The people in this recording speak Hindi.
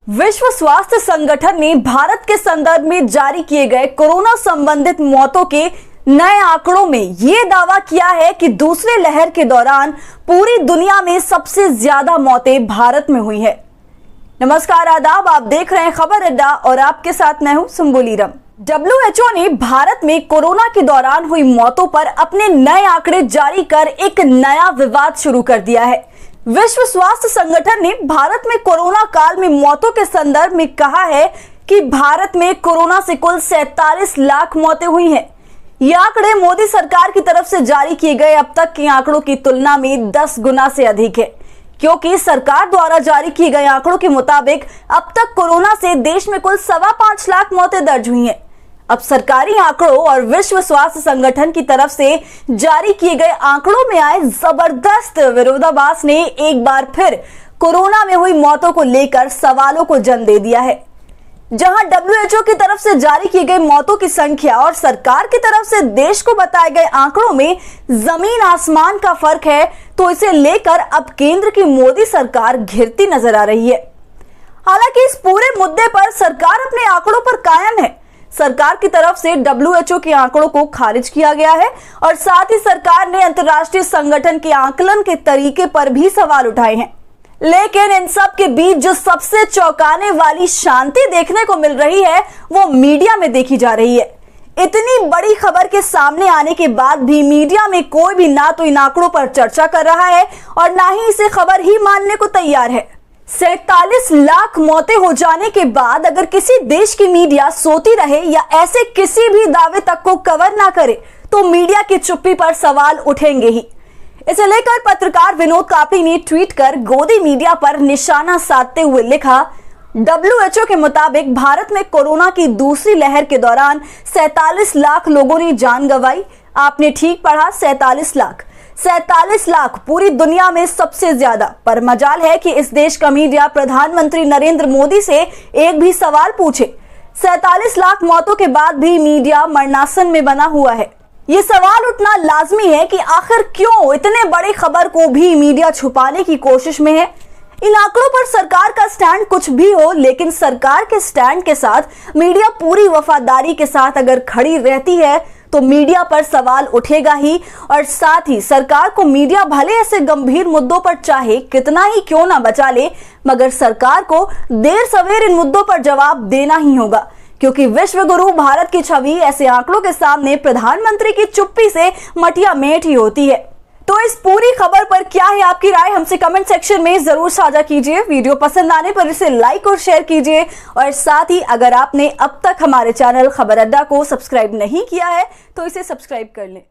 विश्व स्वास्थ्य संगठन ने भारत के संदर्भ में जारी किए गए कोरोना संबंधित मौतों के नए आंकड़ों में यह दावा किया है कि दूसरे लहर के दौरान पूरी दुनिया में सबसे ज्यादा मौतें भारत में हुई है। नमस्कार, आदाब, आप देख रहे हैं खबर अड्डा और आपके साथ मैं हूं सुम्बुलीरम। WHO ने भारत में कोरोना के दौरान हुई मौतों पर अपने नए आंकड़े जारी कर एक नया विवाद शुरू कर दिया है। विश्व स्वास्थ्य संगठन ने भारत में कोरोना काल में मौतों के संदर्भ में कहा है कि भारत में कोरोना से कुल 47 लाख मौतें हुई हैं। ये आंकड़े मोदी सरकार की तरफ से जारी किए गए अब तक के आंकड़ों की तुलना में 10 गुना से अधिक है, क्योंकि सरकार द्वारा जारी किए गए आंकड़ों के मुताबिक अब तक कोरोना से देश में कुल 5.25 लाख मौतें दर्ज हुई हैं। अब सरकारी आंकड़ों और विश्व स्वास्थ्य संगठन की तरफ से जारी किए गए आंकड़ों में आए जबरदस्त विरोधाभास ने एक बार फिर कोरोना में हुई मौतों को लेकर सवालों को जन्म दे दिया है। जहां WHO की तरफ से जारी की गई मौतों की संख्या और सरकार की तरफ से देश को बताए गए आंकड़ों में जमीन आसमान का फर्क है, तो इसे लेकर अब केंद्र की मोदी सरकार घिरती नजर आ रही है। हालांकि इस पूरे मुद्दे पर सरकार अपने आंकड़ों पर कायम है। सरकार की तरफ से WHO के आंकड़ों को खारिज किया गया है और साथ ही सरकार ने अंतर्राष्ट्रीय संगठन के आकलन के तरीके पर भी सवाल उठाए हैं। लेकिन इन सब के बीच जो सबसे चौंकाने वाली शांति देखने को मिल रही है वो मीडिया में देखी जा रही है। इतनी बड़ी खबर के सामने आने के बाद भी मीडिया में कोई भी ना तो इन आंकड़ों पर चर्चा कर रहा है और ना ही इसे खबर ही मानने को तैयार है। 47 लाख मौतें हो जाने के बाद अगर किसी देश की मीडिया सोती रहे या ऐसे किसी भी दावे तक को कवर ना करे तो मीडिया की चुप्पी पर सवाल उठेंगे ही। इसे लेकर पत्रकार विनोद कापड़ी ने ट्वीट कर गोदी मीडिया पर निशाना साधते हुए लिखा, WHO के मुताबिक भारत में कोरोना की दूसरी लहर के दौरान 47 लाख लोगों ने जान गंवाई। आपने ठीक पढ़ा, 47 लाख पूरी दुनिया में सबसे ज्यादा। पर मजाल है कि इस देश का मीडिया प्रधानमंत्री नरेंद्र मोदी से एक भी सवाल पूछे। 47 लाख मौतों के बाद भी मीडिया मरणासन में बना हुआ है। ये सवाल उठना लाजमी है कि आखिर क्यों इतने बड़ी खबर को भी मीडिया छुपाने की कोशिश में है। इन आंकड़ों पर सरकार का स्टैंड कुछ भी हो, लेकिन सरकार के स्टैंड के साथ मीडिया पूरी वफादारी के साथ अगर खड़ी रहती है तो मीडिया पर सवाल उठेगा ही। और साथ ही सरकार को मीडिया भले ऐसे गंभीर मुद्दों पर चाहे कितना ही क्यों ना बचा ले, मगर सरकार को देर सवेर इन मुद्दों पर जवाब देना ही होगा, क्योंकि विश्व गुरु भारत की छवि ऐसे आंकड़ों के सामने प्रधानमंत्री की चुप्पी से मटिया मेट ही होती है। तो इस पूरी खबर पर क्या है आपकी राय, हमसे कमेंट सेक्शन में जरूर साझा कीजिए। वीडियो पसंद आने पर इसे लाइक और शेयर कीजिए और साथ ही अगर आपने अब तक हमारे चैनल खबर अड्डा को सब्सक्राइब नहीं किया है तो इसे सब्सक्राइब कर लें।